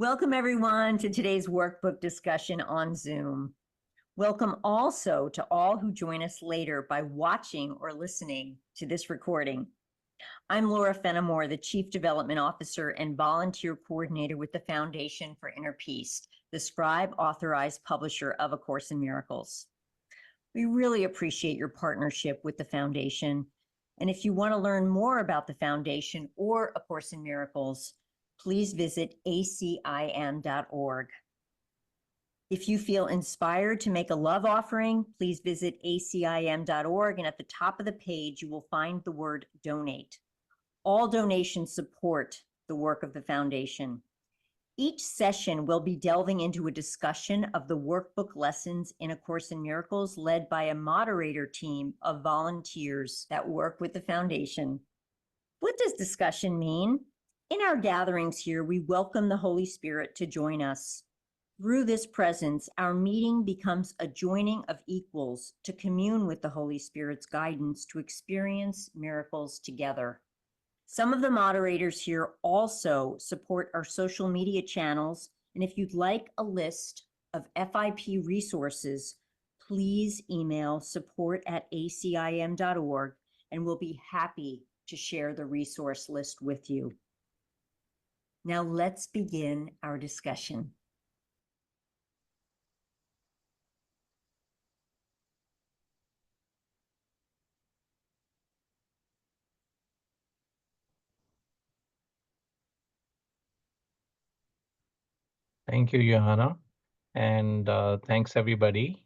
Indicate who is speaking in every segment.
Speaker 1: Welcome everyone to today's workbook discussion on Zoom. Welcome also to all who join us later by watching or listening to this recording. I'm Laura Fenimore, the Chief Development Officer and Volunteer Coordinator with the Foundation for Inner Peace, the scribe authorized publisher of A Course in Miracles. We really appreciate your partnership with the Foundation. And if you want to learn more about the Foundation or A Course in Miracles, please visit acim.org. If you feel inspired to make a love offering, please visit acim.org, and at the top of the page, you will find the word donate. All donations support the work of the Foundation. Each session will be delving into a discussion of the workbook lessons in A Course in Miracles, led by a moderator team of volunteers that work with the Foundation. What does discussion mean? In our gatherings here, we welcome the Holy Spirit to join us. Through this presence, our meeting becomes a joining of equals to commune with the Holy Spirit's guidance to experience miracles together. Some of the moderators here also support our social media channels, and if you'd like a list of FIP resources, please email support@acim.org, and we'll be happy to share the resource list with you. Now let's begin our discussion.
Speaker 2: Thank you, Johanna, and thanks everybody.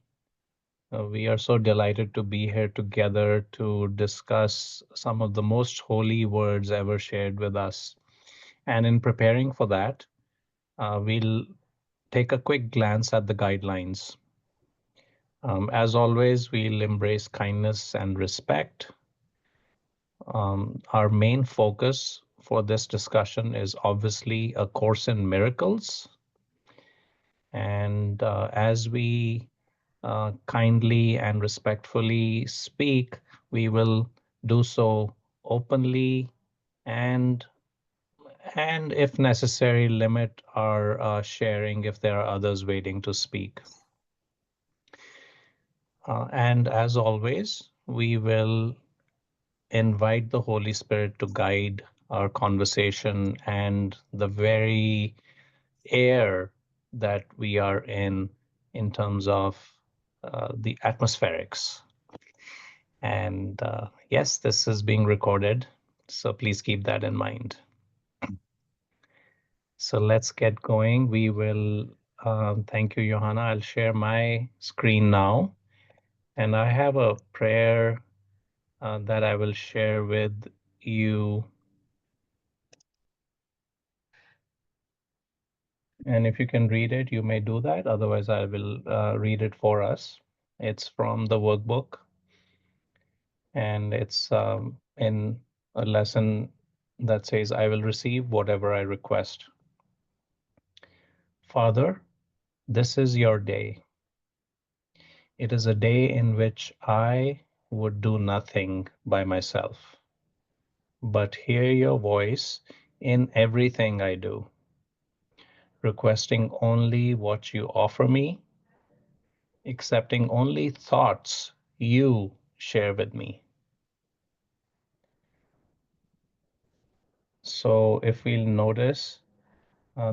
Speaker 2: We are so delighted to be here together to discuss some of the most holy words ever shared with us. And in preparing for that, we'll take a quick glance at the guidelines. As always, we'll embrace kindness and respect. Our main focus for this discussion is obviously A Course in Miracles. And as we kindly and respectfully speak, we will do so openly and if necessary, limit our sharing if there are others waiting to speak. And as always, we will invite the Holy Spirit to guide our conversation and the very air that we are in terms of the atmospherics. And yes, this is being recorded, so please keep that in mind. So let's get going. We will, thank you, Johanna. I'll share my screen now. And I have a prayer that I will share with you. And if you can read it, you may do that. Otherwise, I will read it for us. It's from the workbook, and it's in a lesson that says, I will receive whatever I request. Father, this is your day. It is a day in which I would do nothing by myself, but hear your voice in everything I do, requesting only what you offer me, accepting only thoughts you share with me. So if we'll notice,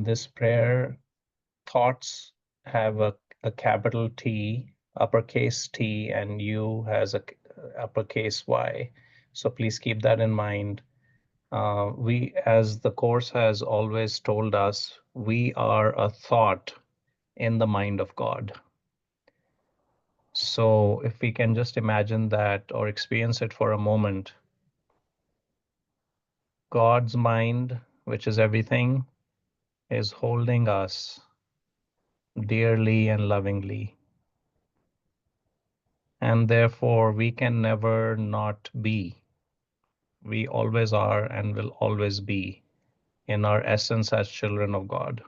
Speaker 2: this prayer, thoughts have a capital T, uppercase T, and U has a uppercase Y. So please keep that in mind. We, as the Course has always told us, we are a thought in the mind of God. So if we can just imagine that or experience it for a moment, God's mind, which is everything, is holding us dearly and lovingly. And therefore, we can never not be. We always are and will always be in our essence as children of God.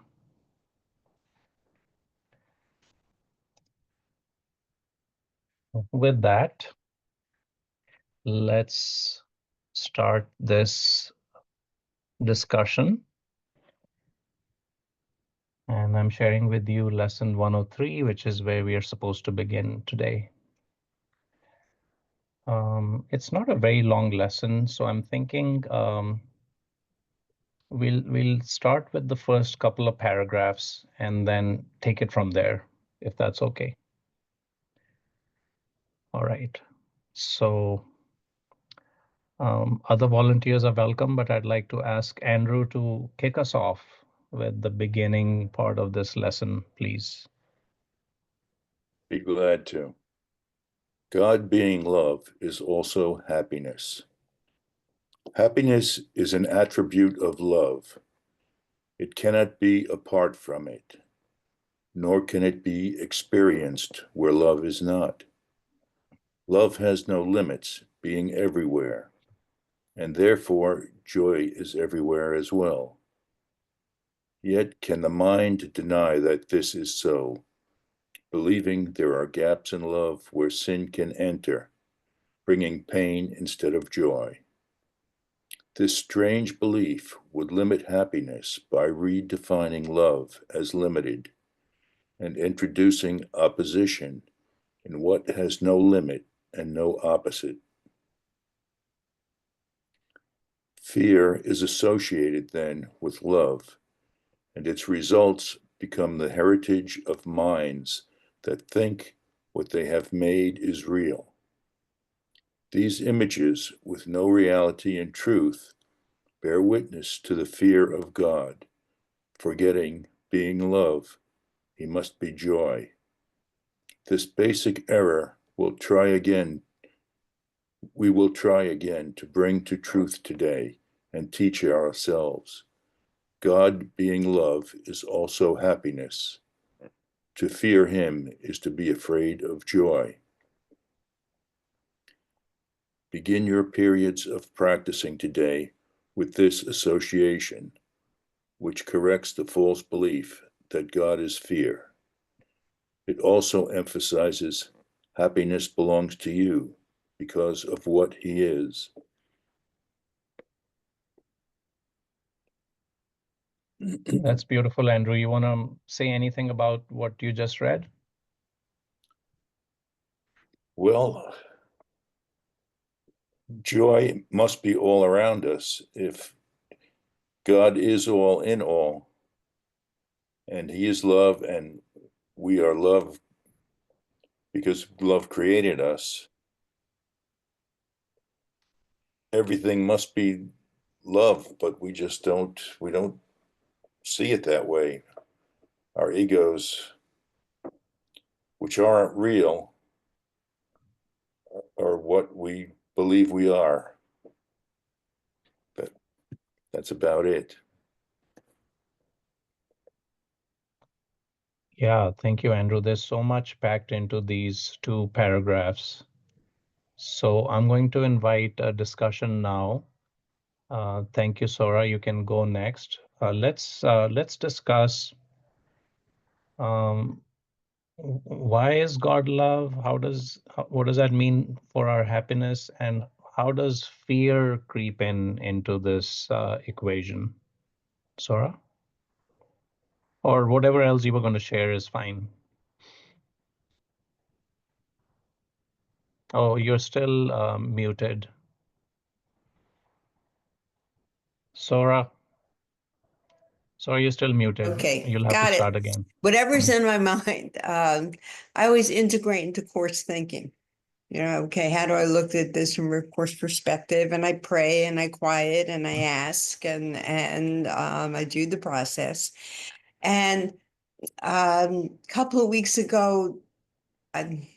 Speaker 2: With that, let's start this discussion. And I'm sharing with you lesson 103, which is where we are supposed to begin today. It's not a very long lesson, so I'm thinking we'll start with the first couple of paragraphs and then take it from there, if that's okay. All right. So other volunteers are welcome, but I'd like to ask Andrew to kick us off with the beginning part of this lesson, please.
Speaker 3: Be glad to. God being love is also happiness. Happiness is an attribute of love. It cannot be apart from it, nor can it be experienced where love is not. Love has no limits, being everywhere, and therefore joy is everywhere as well. Yet can the mind deny that this is so, believing there are gaps in love where sin can enter, bringing pain instead of joy. This strange belief would limit happiness by redefining love as limited and introducing opposition in what has no limit and no opposite. Fear is associated then with love, and its results become the heritage of minds that think what they have made is real. These images, with no reality and truth, bear witness to the fear of God, forgetting being love, he must be joy. This basic error we will try again to bring to truth today and teach ourselves. God being love is also happiness. To fear him is to be afraid of joy. Begin your periods of practicing today with this association, which corrects the false belief that God is fear. It also emphasizes happiness belongs to you because of what he is.
Speaker 2: That's beautiful, Andrew. You want to say anything about what you just read?
Speaker 3: Well, joy must be all around us if God is all in all, and he is love, and we are love because love created us. Everything must be love, but we don't see it that way. Our egos, which aren't real, are what we believe we are. But that's about it.
Speaker 2: Yeah, thank you, Andrew. There's so much packed into these two paragraphs. So I'm going to invite a discussion now. Thank you, Sora. You can go next. Let's discuss why is God love? What does that mean for our happiness, and how does fear creep into this equation? Sora, or whatever else you were going to share is fine. Oh, you're still muted. Sora, you're still muted.
Speaker 4: Okay,
Speaker 2: You'll have to
Speaker 4: got it.
Speaker 2: start again.
Speaker 4: Whatever's in my mind, I always integrate into course thinking. You know, okay, how do I look at this from a course perspective? And I pray and I quiet and I ask and I do the process. And a couple of weeks ago, I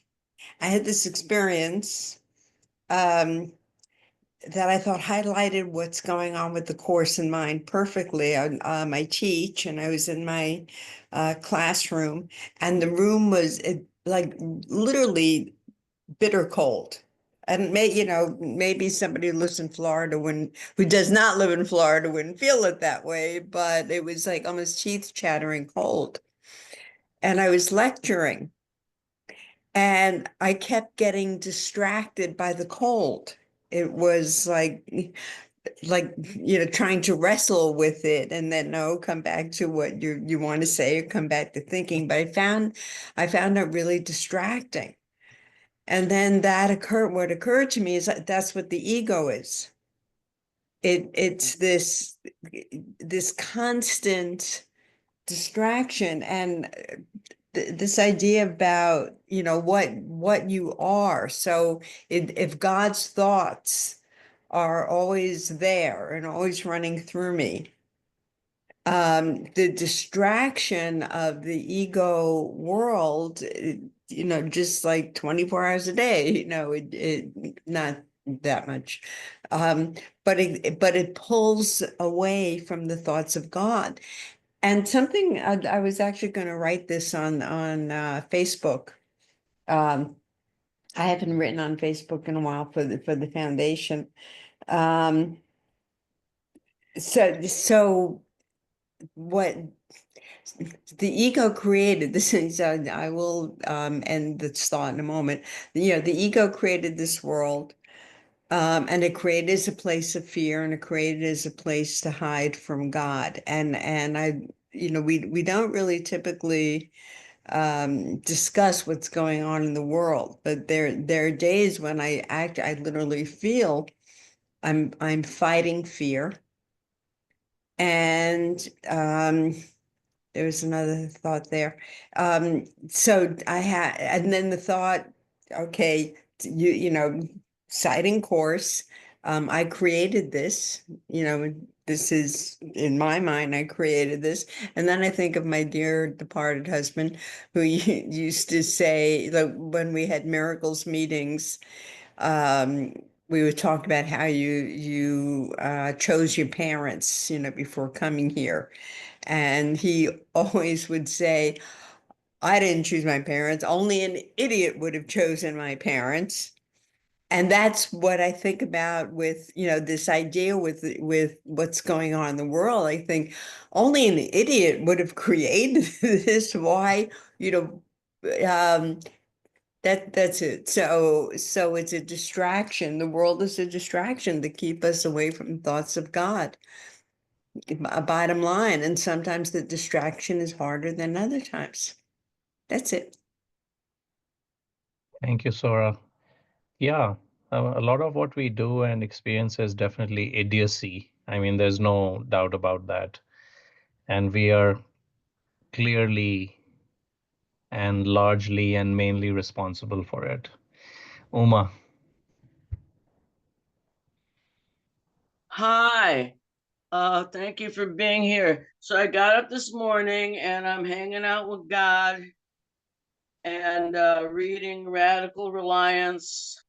Speaker 4: had this experience that I thought highlighted what's going on with the course in mind perfectly. I teach, and I was in my classroom, and the room was like literally bitter cold. And maybe somebody who lives in Florida who does not live in Florida wouldn't feel it that way, but it was like almost teeth chattering cold. And I was lecturing, and I kept getting distracted by the cold. It was like like, trying to wrestle with it, and then no, come back to what you want to say, or come back to thinking. But I found that really distracting. And then what occurred to me is that's what the ego is. It's this constant distraction, and this idea about what you are. So if God's thoughts are always there and always running through me, the distraction of the ego world, just like 24 hours a day, it not that much, but it pulls away from the thoughts of God. And something I was actually going to write this on Facebook. I haven't written on Facebook in a while for the foundation. So what the ego created, this is, I will end this thought in a moment. The ego created this world, and it created as a place of fear, and it created as a place to hide from God. And we don't really typically discuss what's going on in the world, but there are days when I literally feel I'm fighting fear. And there was another thought there. So I had, and then the thought, okay, citing course, I created this, this is in my mind, I created this. And then I think of my dear departed husband, who used to say that when we had miracles meetings, we would talk about how you chose your parents, before coming here. And he always would say, I didn't choose my parents. Only an idiot would have chosen my parents. And that's what I think about with, this idea with what's going on in the world. I think only an idiot would have created this. Why, that's it. So it's a distraction. The world is a distraction to keep us away from thoughts of God. A bottom line. And sometimes the distraction is harder than other times. That's it.
Speaker 2: Thank you, Sora. Yeah, a lot of what we do and experience is definitely idiocy. I mean, there's no doubt about that. And we are clearly and largely and mainly responsible for it. Uma.
Speaker 5: Hi. Thank you for being here. So I got up this morning and I'm hanging out with God and reading Radical Reliance.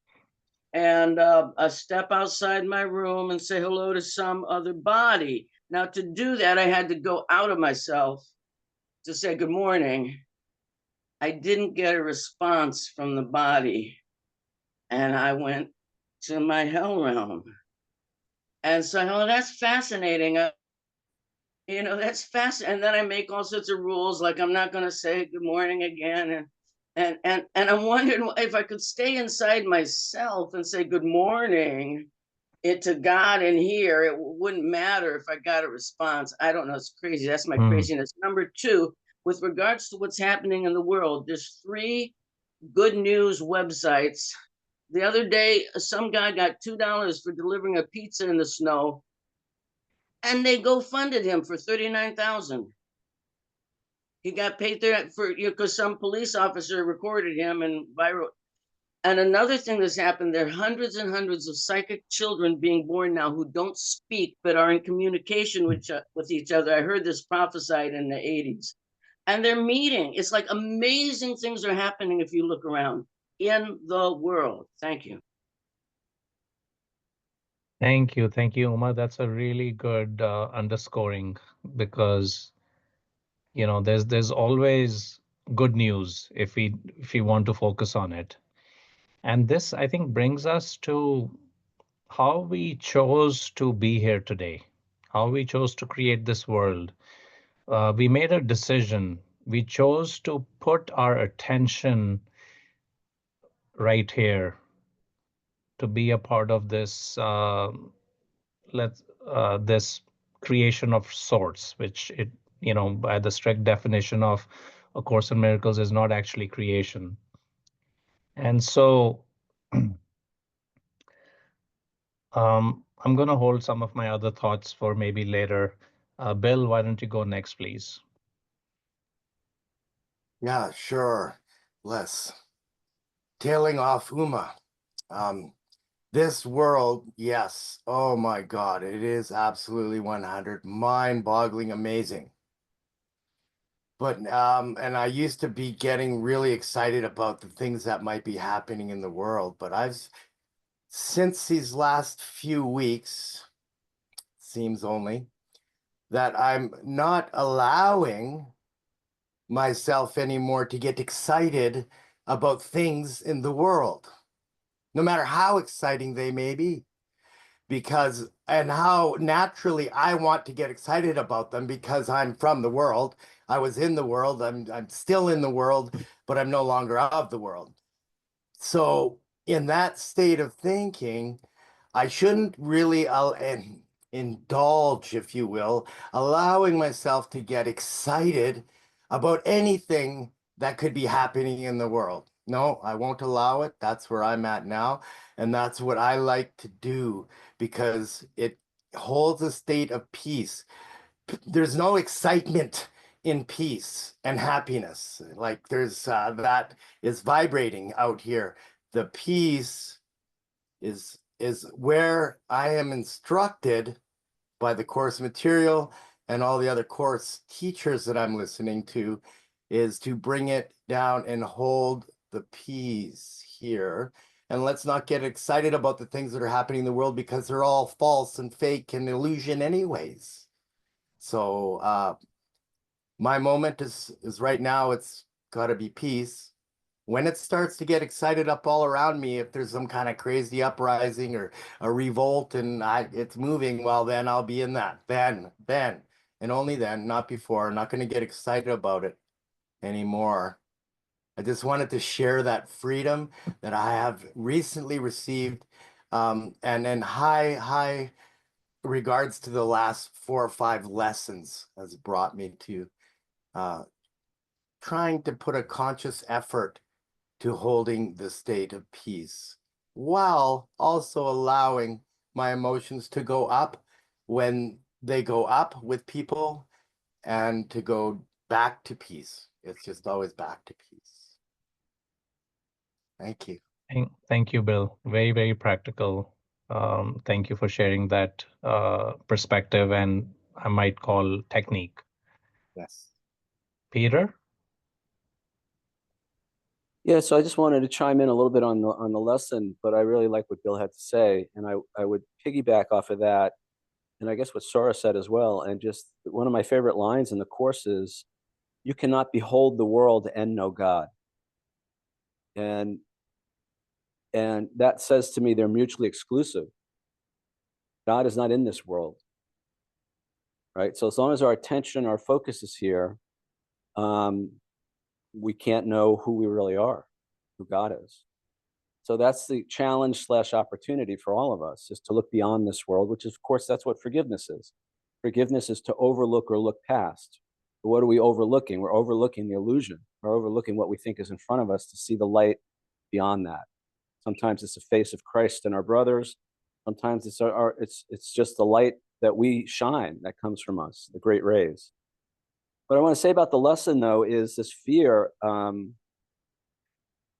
Speaker 5: And I step outside my room and say hello to some other body. Now, to do that, I had to go out of myself to say good morning. I didn't get a response from the body. And I went to my hell realm. And so, oh, that's fascinating. That's fast. And then I make all sorts of rules, like I'm not going to say good morning again. And I'm wondering if I could stay inside myself and say good morning to God in here, it wouldn't matter if I got a response. I don't know. It's crazy. That's my craziness. Number two, with regards to what's happening in the world, there's 3 good news websites. The other day, some guy got $2 for delivering a pizza in the snow, and they GoFunded him for $39,000. He got paid there for because some police officer recorded him and viral. And another thing that's happened, there are hundreds and hundreds of psychic children being born now who don't speak but are in communication with each other. I heard this prophesied in the 80s. And they're meeting. It's like amazing things are happening if you look around in the world. Thank you.
Speaker 2: Thank you. Thank you, Uma. That's a really good underscoring, because there's always good news if we want to focus on it. And this, I think, brings us to how we chose to be here today, how we chose to create this world. We made a decision. We chose to put our attention right here, to be a part of this this creation of sorts, which it, by the strict definition of A Course in Miracles, is not actually creation. And so I'm going to hold some of my other thoughts for maybe later. Bill, why don't you go next, please?
Speaker 6: Yeah, sure. Les. Tailing off Uma. This world, yes. Oh my God, it is absolutely 100, mind-boggling, amazing. But and I used to be getting really excited about the things that might be happening in the world, but since these last few weeks, seems only, that I'm not allowing myself anymore to get excited about things in the world, no matter how exciting they may be, and how naturally I want to get excited about them because I'm from the world. I was in the world, I'm still in the world, but I'm no longer of the world. So in that state of thinking, I shouldn't really indulge, if you will, allowing myself to get excited about anything that could be happening in the world. No, I won't allow it. That's where I'm at now. And that's what I like to do because it holds a state of peace. There's no excitement in peace and happiness. Like there's that is vibrating out here. The peace is where I am instructed by the course material and all the other course teachers that I'm listening to, is to bring it down and hold the peace here. And let's not get excited about the things that are happening in the world because they're all false and fake and illusion anyways. So my moment is right now, it's got to be peace. When it starts to get excited up all around me, if there's some kind of crazy uprising or a revolt and it's moving, well, then I'll be in that. Then, and only then, not before. I'm not going to get excited about it anymore. I just wanted to share that freedom that I have recently received, and then high regards to the last 4 or 5 lessons has brought me to trying to put a conscious effort to holding the state of peace, while also allowing my emotions to go up when they go up with people and to go back to peace. It's just always back to peace. Thank you.
Speaker 2: Thank you, Bill. Very, very practical. Thank you for sharing that perspective, and I might call technique.
Speaker 6: Yes.
Speaker 2: Peter?
Speaker 7: Yeah, so I just wanted to chime in a little bit on the lesson, but I really like what Bill had to say, and I would piggyback off of that, and I guess what Sora said as well. And just one of my favorite lines in the course is, "You cannot behold the world and know God," and that says to me they're mutually exclusive. God is not in this world, right? So as long as our attention, our focus is here, we can't know who we really are, who God is. So that's the challenge / opportunity for all of us, is to look beyond this world, which is, of course, that's what forgiveness is. Forgiveness is to overlook or look past. But what are we overlooking? We're overlooking the illusion. We're overlooking what we think is in front of us to see the light beyond that. Sometimes it's the face of Christ and our brothers. Sometimes it's just the light that we shine that comes from us, the great rays. What I want to say about the lesson, though, is this fear.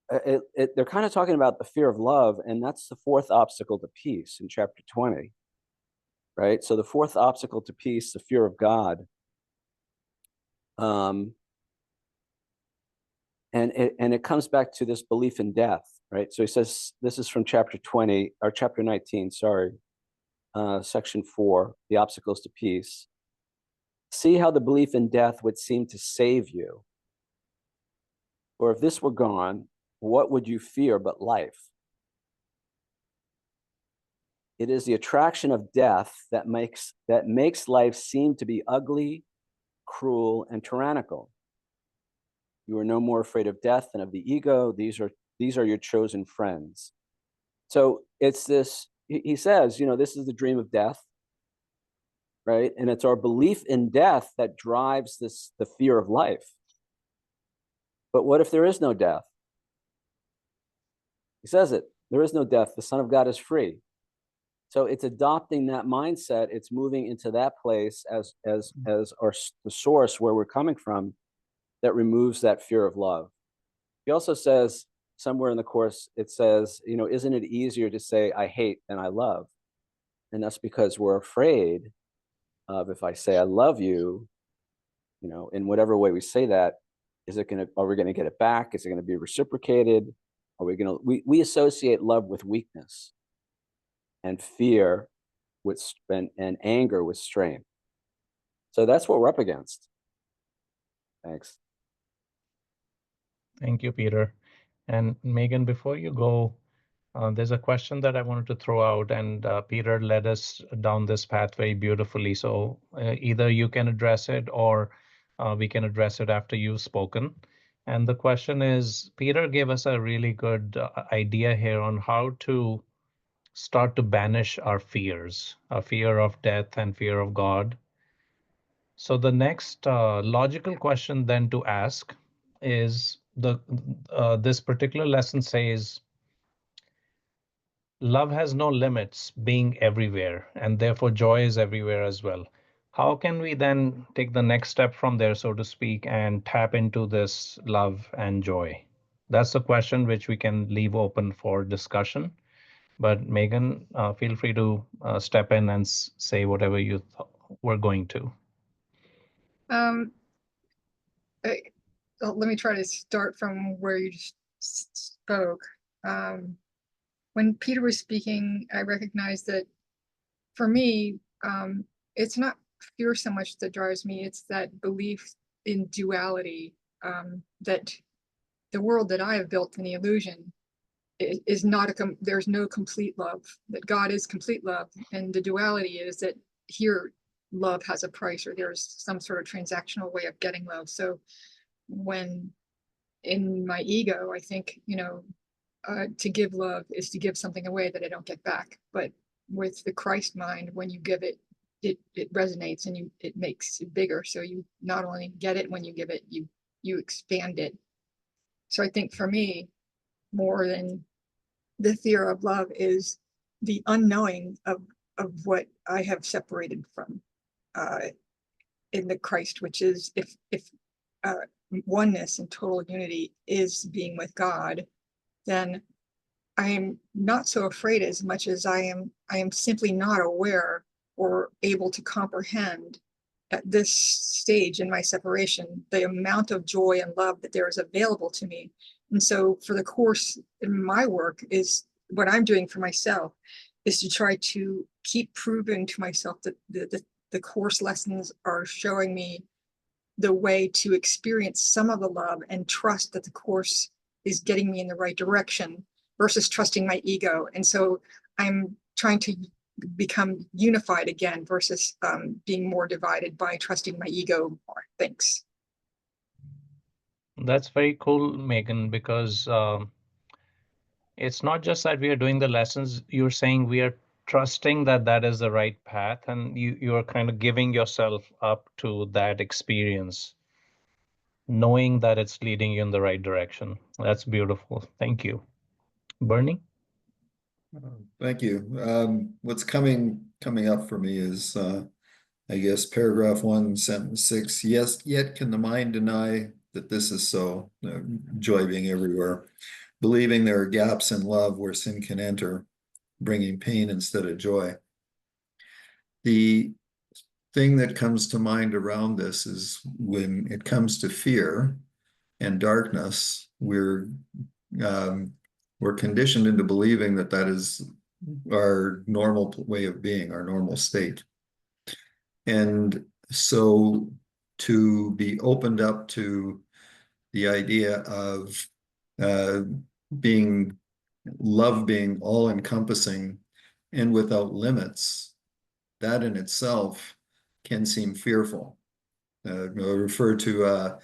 Speaker 7: They're kind of talking about the fear of love, and that's the 4th obstacle to peace in chapter 20, right? So the 4th obstacle to peace, the fear of God, and it comes back to this belief in death, right? So he says, this is from chapter 20 or chapter 19, sorry, section 4, the obstacles to peace. "See how the belief in death would seem to save you. Or if this were gone, what would you fear but life? It is the attraction of death that makes life seem to be ugly, cruel, and tyrannical. You are no more afraid of death than of the ego. These are your chosen friends." So it's this, he says, this is the dream of death. right? And it's our belief in death that drives the fear of life. But what if there is no death? He says it, there is no death. The Son of God is free. So it's adopting that mindset. It's moving into that place as the source where we're coming from, that removes that fear of love. He also says somewhere in the Course, it says, isn't it easier to say I hate than I love? And that's because we're afraid of, if I say I love you, in whatever way we say that, are we going to get it back? Is it going to be reciprocated? Are we going to, we associate love with weakness, and fear with, and anger with strain. So that's what we're up against. Thanks.
Speaker 2: Thank you, Peter. And Megan, before you go, there's a question that I wanted to throw out, and Peter led us down this path very beautifully. So either you can address it, or we can address it after you've spoken. And the question is, Peter gave us a really good idea here on how to start to banish our fears, a fear of death and fear of God. So the next logical question then to ask is, this particular lesson says, love has no limits, being everywhere, and therefore joy is everywhere as well. How can we then take the next step from there, so to speak, and tap into this love and joy? That's the question which we can leave open for discussion. But Megan, feel free to step in and say whatever you were going to.
Speaker 8: Let me try to start from where you just spoke. When Peter was speaking, I recognized that for me, it's not fear so much that drives me, it's that belief in duality, that the world that I have built in the illusion is not there's no complete love, that God is complete love. And the duality is that here love has a price, or there's some sort of transactional way of getting love. So when in my ego, I think, to give love is to give something away that I don't get back. But with the Christ mind, when you give it, it resonates, and it makes it bigger. So you not only get it when you give it, you expand it. So I think for me, more than the fear of love is the unknowing of what I have separated from in the Christ, which is if oneness and total unity is being with God, then I am not so afraid as much as I am simply not aware or able to comprehend at this stage in my separation the amount of joy and love that there is available to me. And so for the Course in my work, is what I'm doing for myself is to try to keep proving to myself that the Course lessons are showing me the way to experience some of the love, and trust that the Course is getting me in the right direction versus trusting my ego. And so I'm trying to become unified again versus being more divided by trusting my ego more. Thanks.
Speaker 2: That's very cool, Megan, because it's not just that we are doing the lessons. You're saying we are trusting that that is the right path, and you are kind of giving yourself up to that experience, knowing that it's leading you in the right direction. That's beautiful. Thank you. Bernie?
Speaker 9: Thank you. What's coming up for me is, I guess, paragraph 1, sentence 6. Yes, yet can the mind deny that this is so, joy being everywhere, believing there are gaps in love where sin can enter, bringing pain instead of joy. The thing that comes to mind around this is when it comes to fear and darkness, we're conditioned into believing that that is our normal way of being, our normal state. And so to be opened up to the idea of being love, being all encompassing and without limits, that in itself can seem fearful. I refer to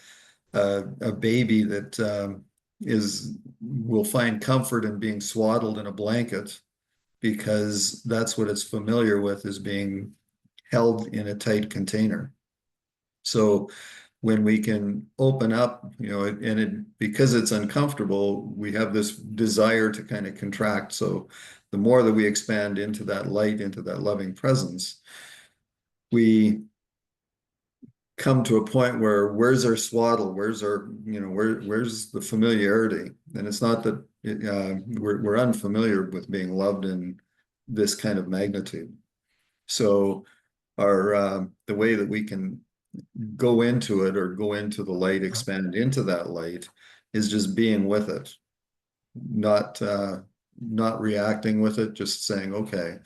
Speaker 9: a baby that will find comfort in being swaddled in a blanket, because that's what it's familiar with, is being held in a tight container. So when we can open up, because it's uncomfortable, we have this desire to kind of contract. So the more that we expand into that light, into that loving presence, we come to a point where where's our swaddle? Where's our, where's the familiarity? And it's not that we're unfamiliar with being loved in this kind of magnitude. So the way that we can go into it or go into the light, expand into that light, is just being with it, not reacting with it, just saying, okay,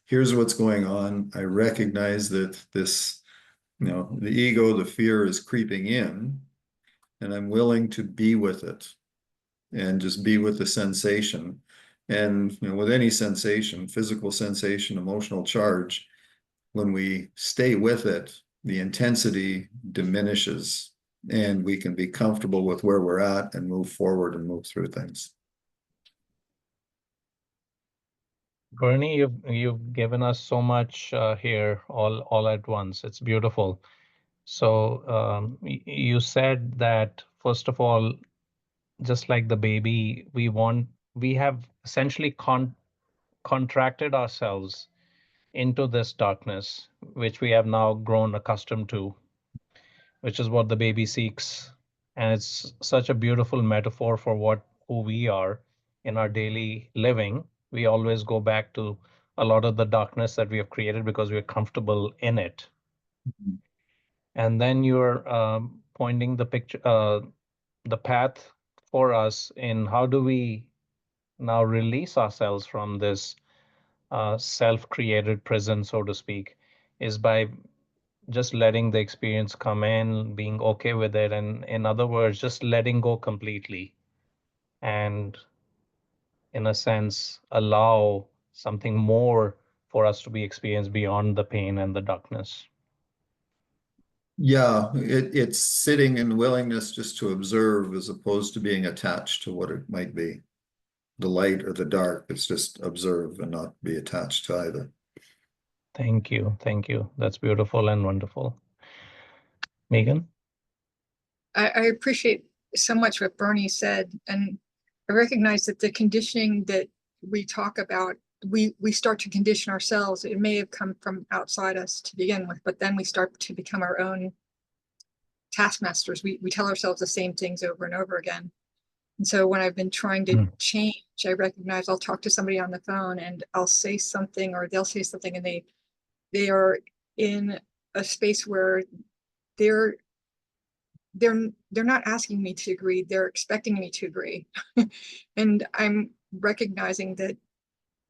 Speaker 9: here's what's going on. I recognize that this, the ego, the fear is creeping in, and I'm willing to be with it and just be with the sensation. And with any sensation, physical sensation, emotional charge, when we stay with it, the intensity diminishes and we can be comfortable with where we're at and move forward and move through things.
Speaker 2: Bernie, you've given us so much here all at once. It's beautiful. So you said that, first of all, just like the baby, we have essentially contracted ourselves into this darkness, which we have now grown accustomed to, which is what the baby seeks. And it's such a beautiful metaphor for who we are in our daily living. We always go back to a lot of the darkness that we have created because we're comfortable in it.
Speaker 9: Mm-hmm.
Speaker 2: And then you're pointing the path for us in how do we now release ourselves from this self-created prison, so to speak, is by just letting the experience come in, being okay with it, and in other words, just letting go completely, and in a sense, allow something more for us to be experienced beyond the pain and the darkness.
Speaker 9: Yeah, it's sitting in willingness just to observe as opposed to being attached to what it might be, the light or the dark. It's just observe and not be attached to either.
Speaker 2: Thank you. Thank you. That's beautiful and wonderful. Megan?
Speaker 8: I appreciate so much what Bernie said, and I recognize that the conditioning that we talk about, we start to condition ourselves. It may have come from outside us to begin with, but then we start to become our own taskmasters. We tell ourselves the same things over and over again. And so when I've been trying to change, I recognize I'll talk to somebody on the phone and I'll say something, or they'll say something, and they are in a space where they're not asking me to agree, they're expecting me to agree. And I'm recognizing that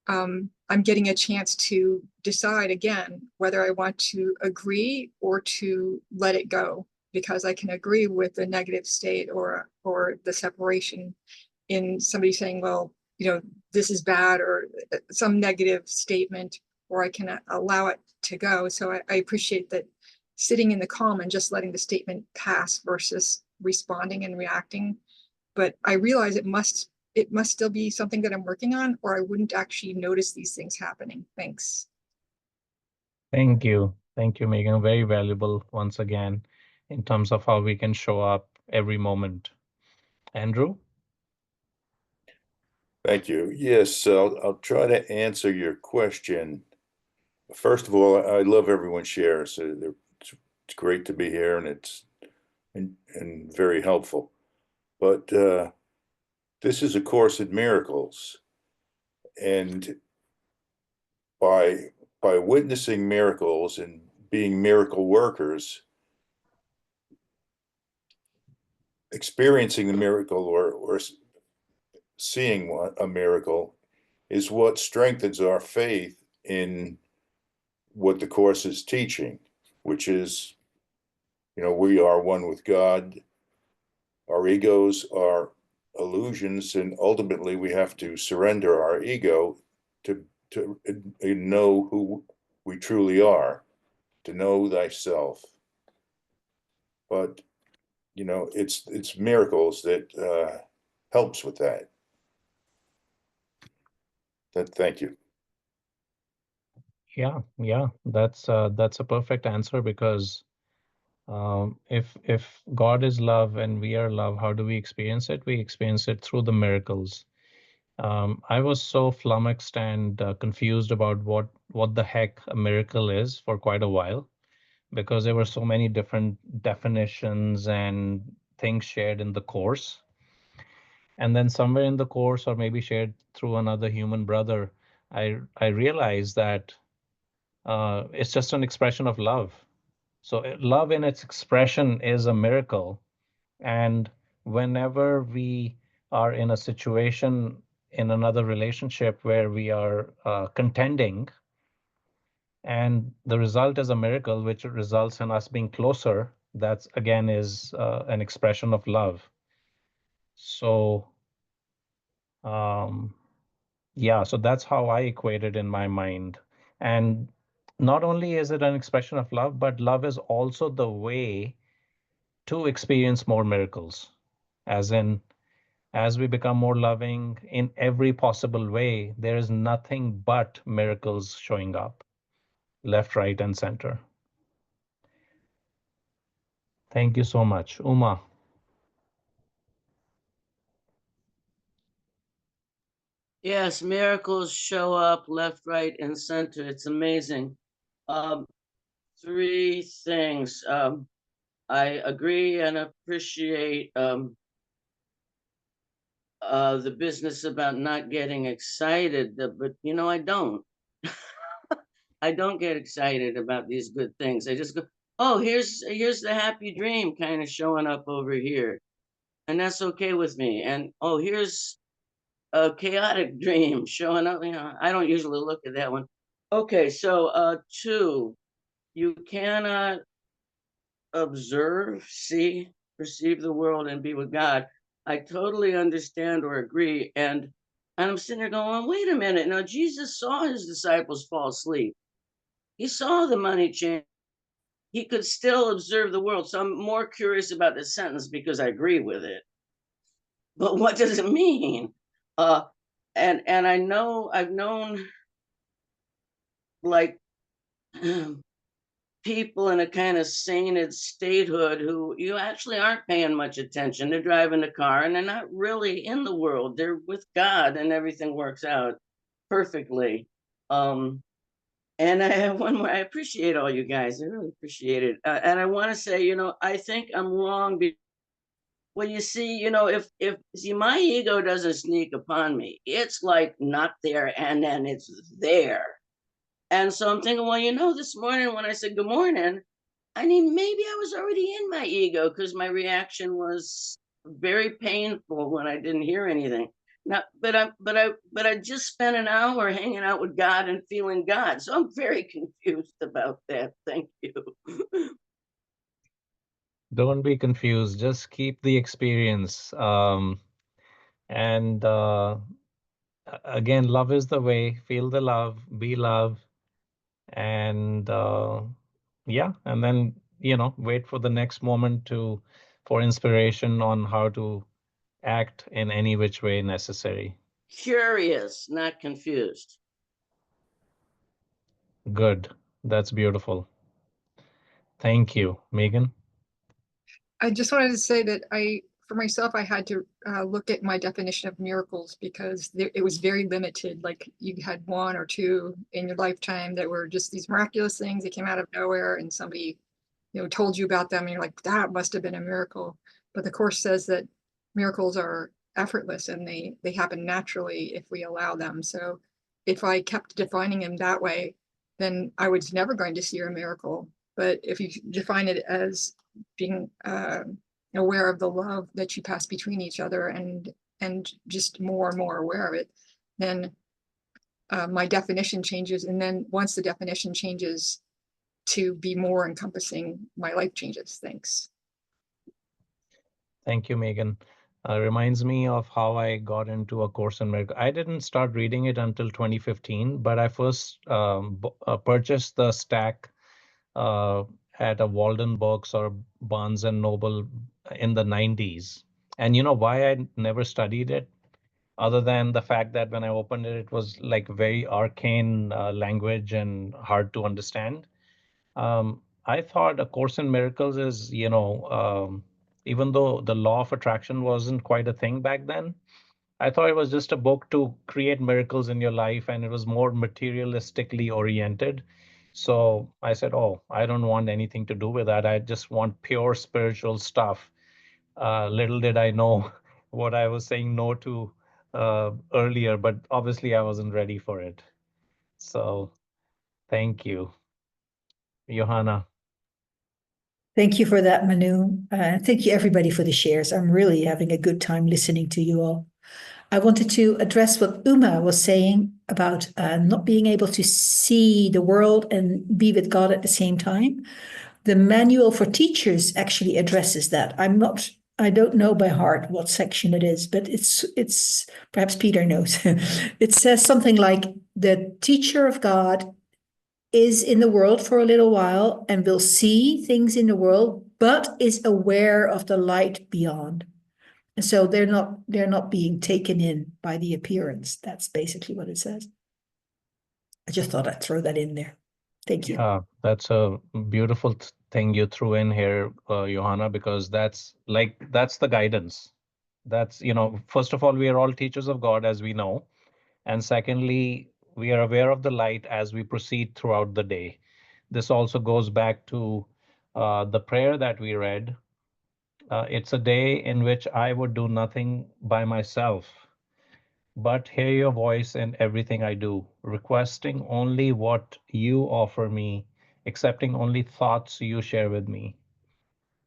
Speaker 8: I'm getting a chance to decide again whether I want to agree or to let it go, because I can agree with the negative state or the separation in somebody saying, well, this is bad, or some negative statement, or I can allow it to go. So I appreciate that, sitting in the calm and just letting the statement pass versus responding and reacting. But I realize it must still be something that I'm working on, or I wouldn't actually notice these things happening. Thanks.
Speaker 2: Thank you. Thank you, Megan. Very valuable once again in terms of how we can show up every moment. Andrew?
Speaker 3: Thank you. Yes, I'll try to answer your question. First of all, I love everyone shares. It's great to be here, and it's very helpful. But this is a course in miracles, and by witnessing miracles and being miracle workers, experiencing the miracle or seeing a miracle is what strengthens our faith in what the course is teaching, which is, we are one with God. Our egos are illusions, and ultimately we have to surrender our ego to know who we truly are, to know thyself. But it's miracles that helps with that. Thank you.
Speaker 2: Yeah, that's a perfect answer because if God is love and we are love, how do we experience it? We experience it through the miracles. I was so flummoxed and confused about what the heck a miracle is for quite a while because there were so many different definitions and things shared in the course. And then somewhere in the course, or maybe shared through another human brother, I realized that it's just an expression of love. So love in its expression is a miracle. And whenever we are in a situation in another relationship where we are contending, and the result is a miracle, which results in us being closer, that's again is an expression of love. So um, yeah, so that's how I equate it in my mind. And not only is it an expression of love, but love is also the way to experience more miracles. As in, as we become more loving in every possible way, there is nothing but miracles showing up, left, right, and center. Thank you so much. Uma.
Speaker 5: Yes, miracles show up left, right, and center. It's amazing. Um, three things. I agree and appreciate the business about not getting excited, but I don't. I don't get excited about these good things. I just go, oh, here's the happy dream kind of showing up over here, and that's okay with me. And oh, here's a chaotic dream showing up. I don't usually look at that one. Okay, so two, you cannot observe, see, perceive the world and be with God. I totally understand or agree. And I'm sitting there going, well, wait a minute. Now, Jesus saw his disciples fall asleep. He saw the money change. He could still observe the world. So I'm more curious about this sentence because I agree with it. But what does it mean? Uh, and I know I've known like people in a kind of sainted statehood who you actually aren't paying much attention. They're driving the car and they're not really in the world. They're with God and everything works out perfectly. And I have one more. I appreciate all you guys. I really appreciate it. And I want to say, I think I'm wrong. Well, you see, if see, my ego doesn't sneak upon me. It's like not there and then it's there. And so I'm thinking, well, this morning when I said good morning, I mean, maybe I was already in my ego because my reaction was very painful when I didn't hear anything. Now, but I just spent an hour hanging out with God and feeling God. So I'm very confused about that. Thank you.
Speaker 2: Don't be confused. Just keep the experience. And again, love is the way. Feel the love, be love, and yeah, and then wait for the next moment for inspiration on how to act in any which way necessary.
Speaker 5: Curious, not confused.
Speaker 2: Good. That's beautiful. Thank you, Megan.
Speaker 8: I just wanted to say that for myself, I had to look at my definition of miracles because it was very limited. Like you had one or two in your lifetime that were just these miraculous things that came out of nowhere, and somebody, told you about them, and you're like, that must have been a miracle. But the Course says that miracles are effortless and they happen naturally if we allow them. So if I kept defining them that way, then I was never going to see a miracle. But if you define it as being aware of the love that you pass between each other and just more and more aware of it, then my definition changes. And then once the definition changes to be more encompassing, my life changes. Thanks.
Speaker 2: Thank you, Megan. Reminds me of how I got into A Course in Miracles. I didn't start reading it until 2015, but I first purchased the stack at a Walden Books or Barnes and Noble in the 90s. And you know why I never studied it? other than the fact that when I opened it, it was like very arcane language and hard to understand. I thought A Course in Miracles is, even though the law of attraction wasn't quite a thing back then, I thought it was just a book to create miracles in your life, and it was more materialistically oriented. So I said, oh, I don't want anything to do with that. I just want pure spiritual stuff. Little did I know what I was saying no to earlier, but obviously I wasn't ready for it. So thank you, Johanna.
Speaker 10: Thank you for that, Manu. Thank you, everybody, for the shares. I'm really having a good time listening to you all. I wanted to address what Uma was saying about not being able to see the world and be with God at the same time. The manual for teachers actually addresses that. I don't know by heart what section it is, but it's perhaps Peter knows. It says something like the teacher of God is in the world for a little while and will see things in the world, but is aware of the light beyond. And so they're not being taken in by the appearance. That's basically what it says. I just thought I'd throw that in there. Thank you.
Speaker 2: Yeah, that's a beautiful thing you threw in here, Johanna, because that's the guidance. That's, first of all, we are all teachers of God, as we know. And secondly, we are aware of the light as we proceed throughout the day. This also goes back to the prayer that we read. It's a day in which I would do nothing by myself, but hear your voice in everything I do, requesting only what you offer me, accepting only thoughts you share with me.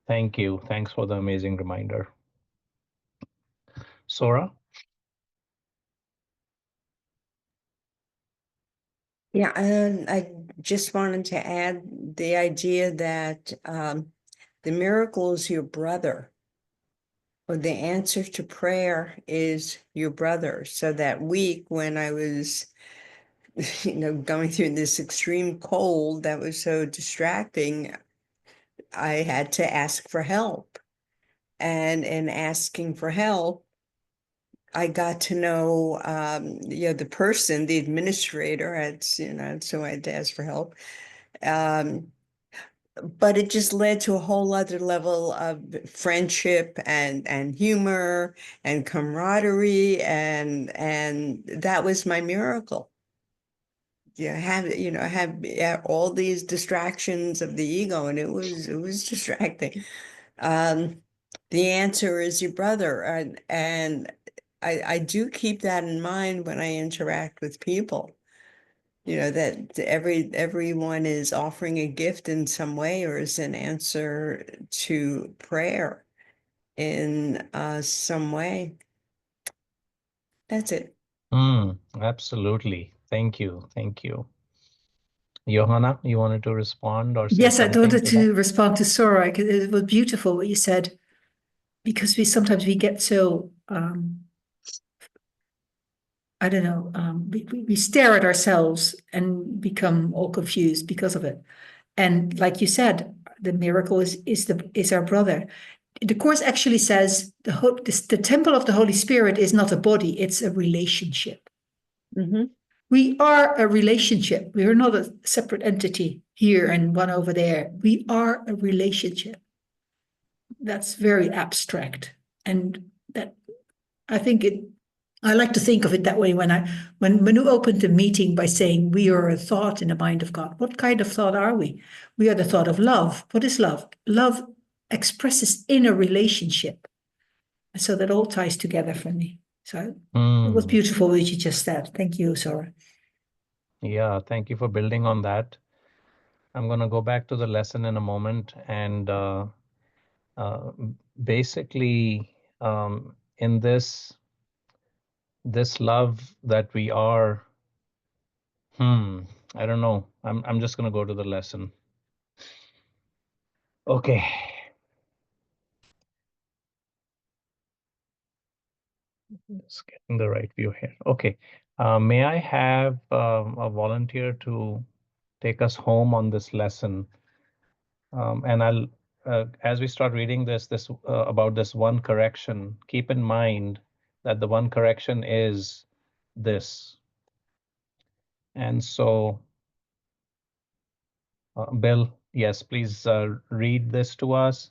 Speaker 2: Thank you. Thanks for the amazing reminder. Sora?
Speaker 4: Yeah, I just wanted to add the idea that the miracle is your brother, or the answer to prayer is your brother. So that week when I was, going through this extreme cold that was so distracting, I had to ask for help. And in asking for help, I got to know, the person, the administrator, so I had to ask for help. But it just led to a whole other level of friendship and humor and camaraderie, and that was my miracle. I had all these distractions of the ego, and it was distracting. The answer is your brother, and I do keep that in mind when I interact with people. That everyone is offering a gift in some way, or is an answer to prayer in some way. That's it.
Speaker 2: Absolutely. Thank you. Thank you. Johanna, you wanted to respond or say
Speaker 10: Yes, I
Speaker 2: something
Speaker 10: wanted
Speaker 2: to
Speaker 10: to respond to Sora. It was beautiful what you said, because we sometimes get so I don't know, we stare at ourselves and become all confused because of it. And like you said, the miracle is our brother. The Course actually says the temple of the Holy Spirit is not a body; it's a relationship.
Speaker 4: Mm-hmm.
Speaker 10: We are a relationship. We are not a separate entity here and one over there. We are a relationship. That's very abstract, and that I think I like to think of it that way when Manu opened the meeting by saying we are a thought in the mind of God. What kind of thought are we? We are the thought of love. What is love? Love expresses in a relationship. And so that all ties together for me. So it was beautiful what you just said. Thank you, Sora.
Speaker 2: Yeah, thank you for building on that. I'm going to go back to the lesson in a moment, and basically in this love that we are, I don't know. I'm just going to go to the lesson. Okay. Just getting the right view here. Okay. May I have a volunteer to take us home on this lesson? And as we start reading this about this one correction, keep in mind that the one correction is this. And so, Bill, yes, please read this to us.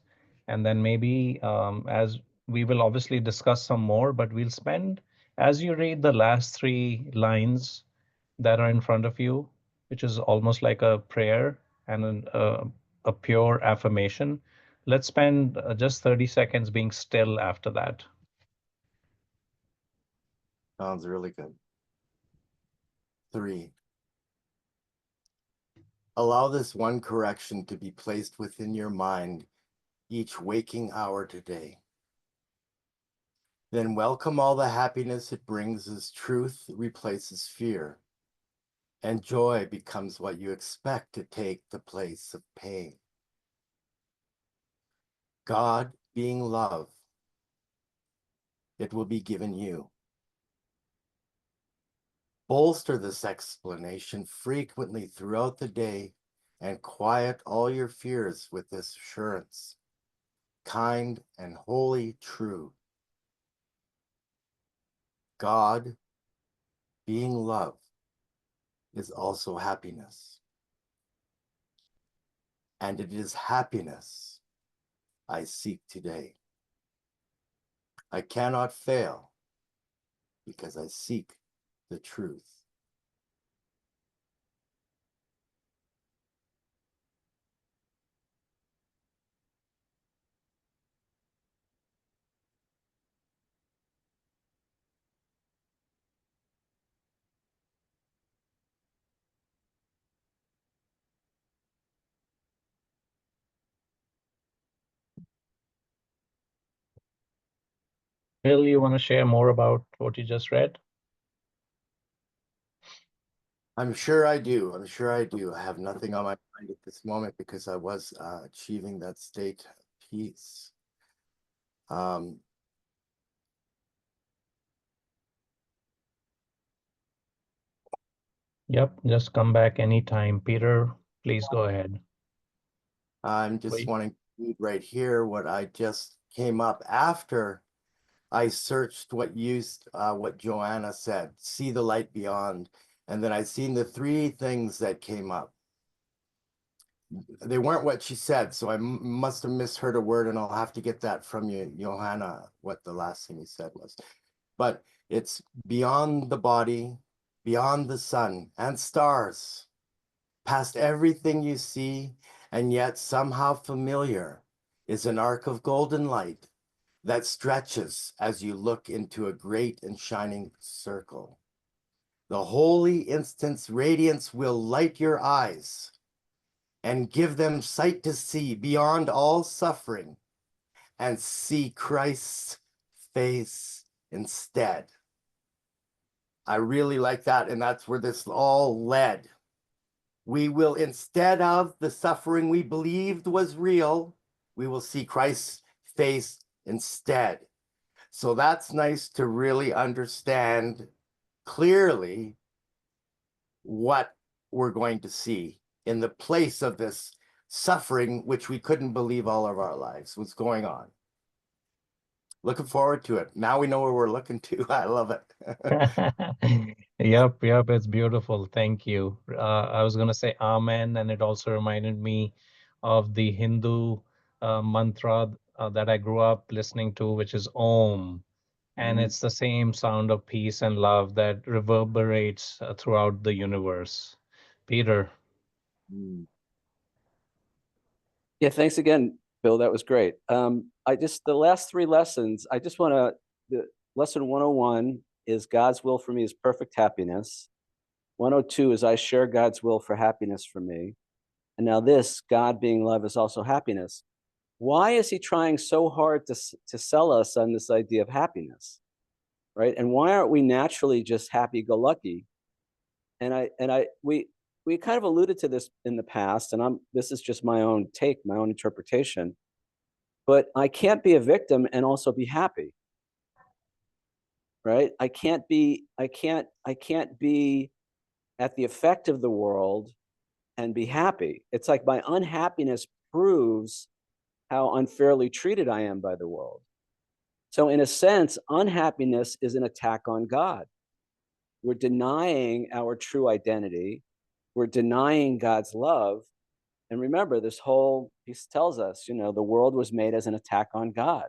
Speaker 2: And then maybe as we will obviously discuss some more, but we'll spend, as you read the last 3 lines that are in front of you, which is almost like a prayer and a pure affirmation, let's spend just 30 seconds being still after that.
Speaker 6: Sounds really good. 3. Allow this one correction to be placed within your mind each waking hour today. Then welcome all the happiness it brings as truth replaces fear, and joy becomes what you expect to take the place of pain. God being love, it will be given you. Bolster this explanation frequently throughout the day and quiet all your fears with this assurance, kind and wholly true. God, being love, is also happiness. And it is happiness I seek today. I cannot fail because I seek the truth.
Speaker 2: Bill, you want to share more about what you just read?
Speaker 6: I'm sure I do. I'm sure I do. I have nothing on my mind at this moment because I was achieving that state of peace.
Speaker 2: Yep, just come back anytime. Peter, please go ahead.
Speaker 6: I'm just
Speaker 2: Wait.
Speaker 6: wanting to read right here what I just came up after I searched what Joanna said, see the light beyond. And then I seen the 3 things that came up. They weren't what she said, so I must have misheard a word, and I'll have to get that from you, Johanna, what the last thing you said was. But it's beyond the body, beyond the sun and stars, past everything you see, and yet somehow familiar, is an arc of golden light that stretches as you look into a great and shining circle. The holy instant's radiance will light your eyes and give them sight to see beyond all suffering and see Christ's face instead. I really like that, and that's where this all led. We will, instead of the suffering we believed was real, we will see Christ's face instead. So that's nice to really understand clearly what we're going to see in the place of this suffering, which we couldn't believe all of our lives was going on. Looking forward to it. Now we know where we're looking to. I love it.
Speaker 2: Yep, it's beautiful. Thank you. I was going to say Amen, and it also reminded me of the Hindu mantra that I grew up listening to, which is Om. And it's the same sound of peace and love that reverberates throughout the universe. Peter.
Speaker 7: Yeah, thanks again, Bill. That was great. The last 3 lessons, I just want to, lesson 101 is God's will for me is perfect happiness. 102 is I share God's will for happiness for me. And now this, God being love, is also happiness. Why is he trying so hard to sell us on this idea of happiness, right? And why aren't we naturally just happy-go-lucky? We kind of alluded to this in the past, and this is just my own take, my own interpretation. But I can't be a victim and also be happy, right? I can't be at the effect of the world and be happy. It's like my unhappiness proves how unfairly treated I am by the world. So in a sense, unhappiness is an attack on God. We're denying our true identity. We're denying God's love. And remember, this whole piece tells us, you know, the world was made as an attack on God.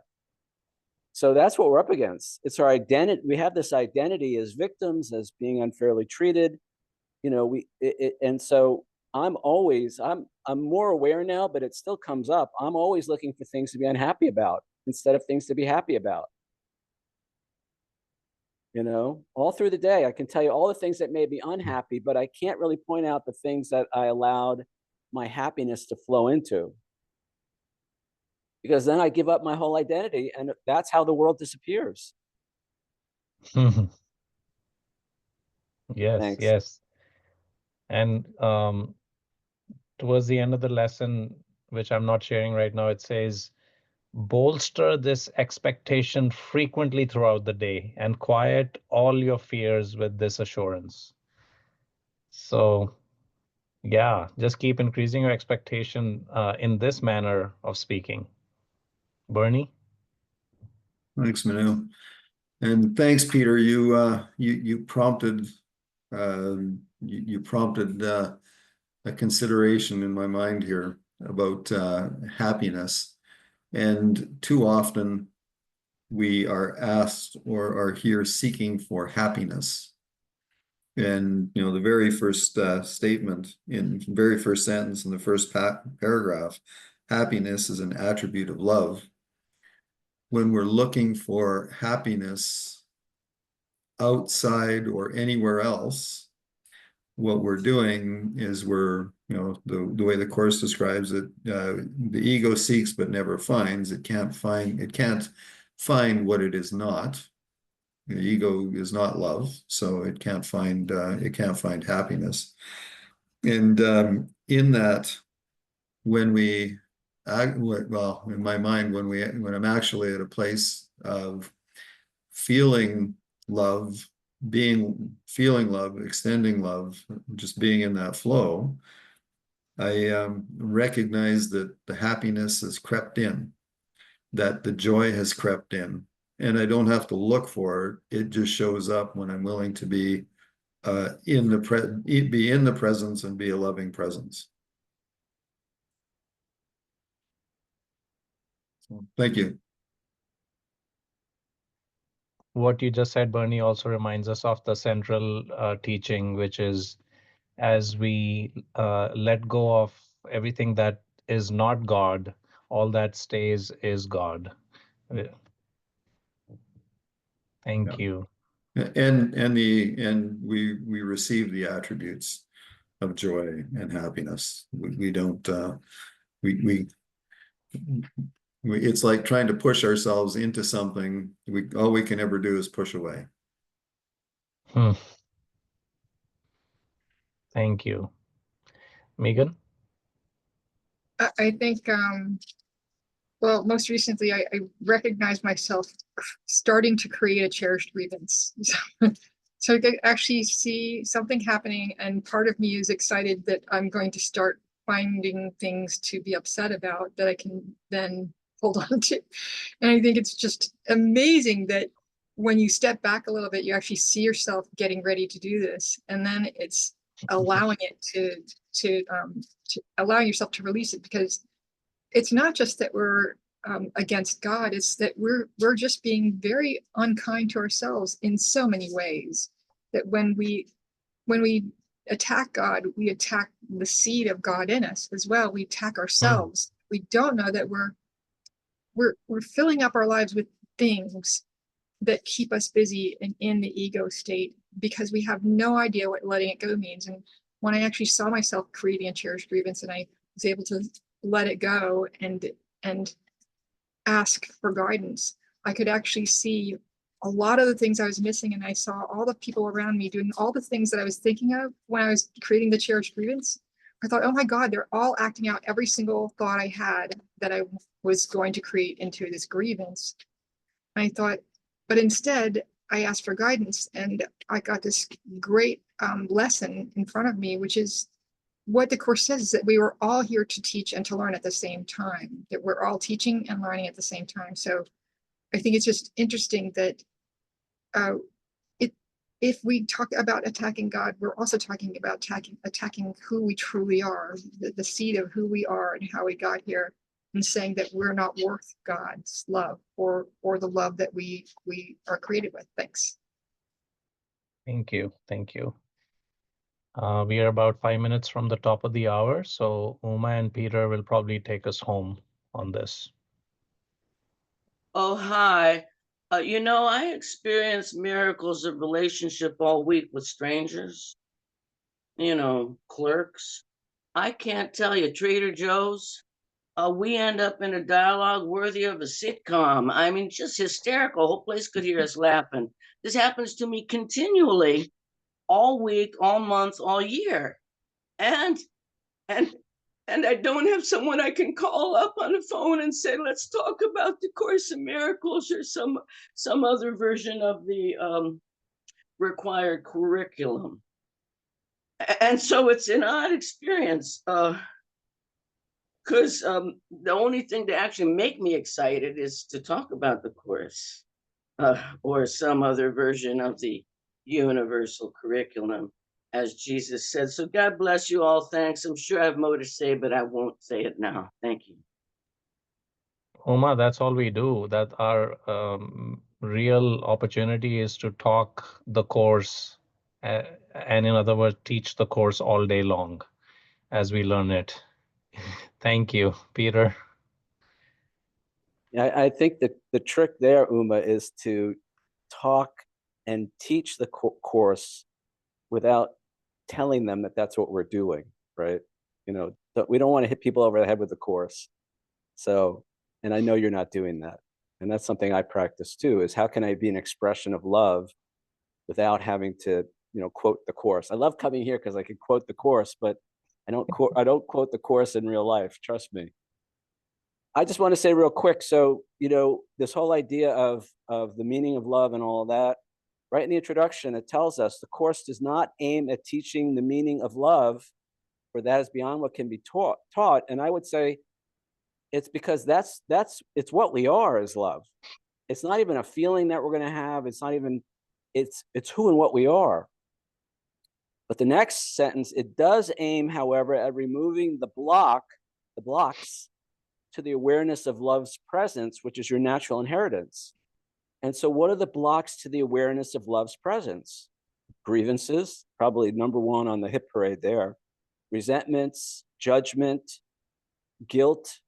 Speaker 7: So that's what we're up against. It's our identity. We have this identity as victims, as being unfairly treated. You know, and so I'm more aware now, but it still comes up. I'm always looking for things to be unhappy about instead of things to be happy about. You know, all through the day, I can tell you all the things that made me unhappy, but I can't really point out the things that I allowed my happiness to flow into. Because then I give up my whole identity, and that's how the world disappears.
Speaker 2: Yes,
Speaker 7: Thanks.
Speaker 2: yes. And towards the end of the lesson, which I'm not sharing right now, it says, bolster this expectation frequently throughout the day and quiet all your fears with this assurance. So, yeah, just keep increasing your expectation in this manner of speaking. Bernie?
Speaker 9: Thanks, Manu. And thanks, Peter. You prompted you prompted a consideration in my mind here about happiness. And too often we are asked or are here seeking for happiness. And you know, the very first statement in the very first sentence in the first paragraph, happiness is an attribute of love. When we're looking for happiness outside or anywhere else, what we're doing is we're, you know, the way the Course describes it, the ego seeks but never finds. It can't find what it is not. The ego is not love, so it can't find happiness. And in that, when we well, in my mind, when I'm actually at a place of feeling love, feeling love, extending love, just being in that flow, I recognize that the happiness has crept in, that the joy has crept in, and I don't have to look for it. It just shows up when I'm willing to be in the presence and be a loving presence. So, thank you.
Speaker 2: What you just said, Bernie, also reminds us of the central teaching, which is as we let go of everything that is not God, all that stays is God. Thank you.
Speaker 9: And we receive the attributes of joy and happiness. We don't it's like trying to push ourselves into something all we can ever do is push away.
Speaker 2: Thank you. Megan?
Speaker 8: I think, well, most recently, I recognized myself starting to create a cherished grievance. So I could actually see something happening, and part of me is excited that I'm going to start finding things to be upset about that I can then hold on to. And I think it's just amazing that when you step back a little bit, you actually see yourself getting ready to do this, and then it's allowing it to allowing yourself to release it, because it's not just that we're against God, it's that we're just being very unkind to ourselves in so many ways, that when we attack God, we attack the seed of God in us as well. We attack ourselves. We don't know that we're filling up our lives with things that keep us busy and in the ego state, because we have no idea what letting it go means. And when I actually saw myself creating a cherished grievance, and I was able to let it go and ask for guidance, I could actually see a lot of the things I was missing, and I saw all the people around me doing all the things that I was thinking of when I was creating the cherished grievance. I thought, oh my God, they're all acting out every single thought I had that I was going to create into this grievance. And I thought, but instead I asked for guidance, and I got this great lesson in front of me, which is what the Course says, is that we were all here to teach and to learn at the same time, that we're all teaching and learning at the same time. So I think it's just interesting that if we talk about attacking God, we're also talking about attacking who we truly are, the seed of who we are and how we got here, and saying that we're not worth God's love or the love that we are created with. Thanks.
Speaker 2: Thank you. Thank you. We are about 5 minutes from the top of the hour, so Uma and Peter will probably take us home on this.
Speaker 5: Oh, hi. I experienced miracles of relationship all week with strangers, clerks. I can't tell you, Trader Joe's, we end up in a dialogue worthy of a sitcom. I mean, just hysterical. The whole place could hear us laughing. This happens to me continually all week, all month, all year. And I don't have someone I can call up on the phone and say, let's talk about the Course in Miracles or some other version of the required curriculum. And so it's an odd experience because the only thing to actually make me excited is to talk about the Course or some other version of the universal curriculum, as Jesus said. So God bless you all. Thanks. I'm sure I have more to say, but I won't say it now. Thank you.
Speaker 2: Uma, that's all we do. That our real opportunity is to talk the Course, and in other words, teach the Course all day long as we learn it. Thank you, Peter.
Speaker 7: I think that the trick there, Uma, is to talk and teach the Course without telling them that that's what we're doing, right? We don't want to hit people over the head with the Course. So, and I know you're not doing that. And that's something I practice too, is how can I be an expression of love without having to, quote the Course. I love coming here because I can quote the Course, but I don't quote the Course in real life, trust me. I just want to say real quick, so, this whole idea of the meaning of love and all of that, right in the introduction, it tells us the Course does not aim at teaching the meaning of love, for that is beyond what can be taught. And I would say it's because it's what we are as love. It's not even a feeling that we're going to have. It's not even, it's who and what we are. But the next sentence, it does aim, however, at removing the blocks to the awareness of love's presence, which is your natural inheritance. And so what are the blocks to the awareness of love's presence? Grievances, probably number one on the hit parade there. Resentments, judgment, guilt,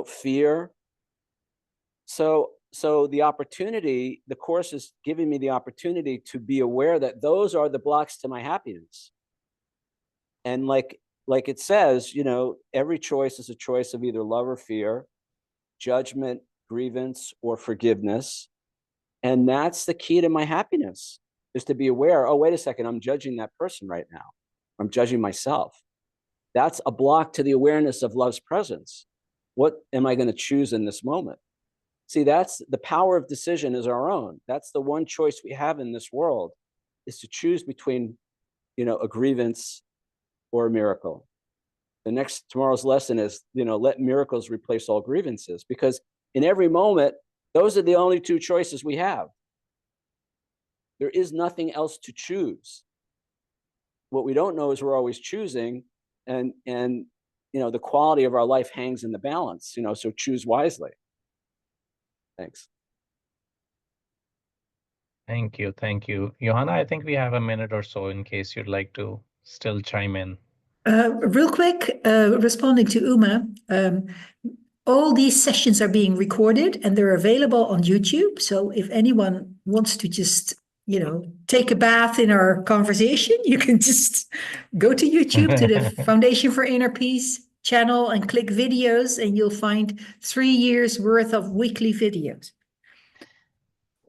Speaker 7: fear. So the opportunity, the Course is giving me the opportunity to be aware that those are the blocks to my happiness. And like it says, every choice is a choice of either love or fear, judgment, grievance, or forgiveness. And that's the key to my happiness, is to be aware, oh, wait a second, I'm judging that person right now. I'm judging myself. That's a block to the awareness of love's presence. What am I going to choose in this moment? See, that's the power of decision is our own. That's the one choice we have in this world, is to choose between, a grievance or a miracle. Tomorrow's lesson is, let miracles replace all grievances, because in every moment, those are the only two choices we have. There is nothing else to choose. What we don't know is we're always choosing, and the quality of our life hangs in the balance, so choose wisely. Thanks.
Speaker 2: Thank you. Thank you. Johanna, I think we have a minute or so in case you'd like to still chime in.
Speaker 10: Real quick, responding to Uma, all these sessions are being recorded and they're available on YouTube. So if anyone wants to just, take a bath in our conversation, you can just go to YouTube to the Foundation for Inner Peace channel and click videos, and you'll find 3 years worth of weekly videos.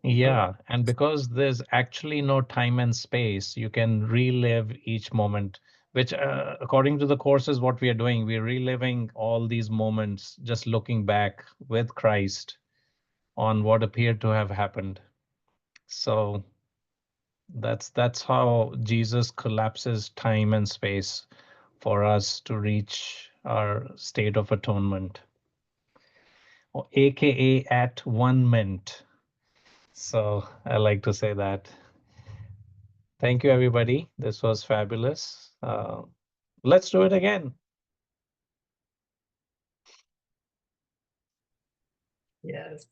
Speaker 2: Yeah, and because there's actually no time and space, you can relive each moment, which according to the Course is what we are doing. We're reliving all these moments, just looking back with Christ on what appeared to have happened. So that's how Jesus collapses time and space for us to reach our state of atonement. or AKA at 1 mint. So I like to say that. Thank you, everybody. This was fabulous. Let's do it again.
Speaker 10: Yes.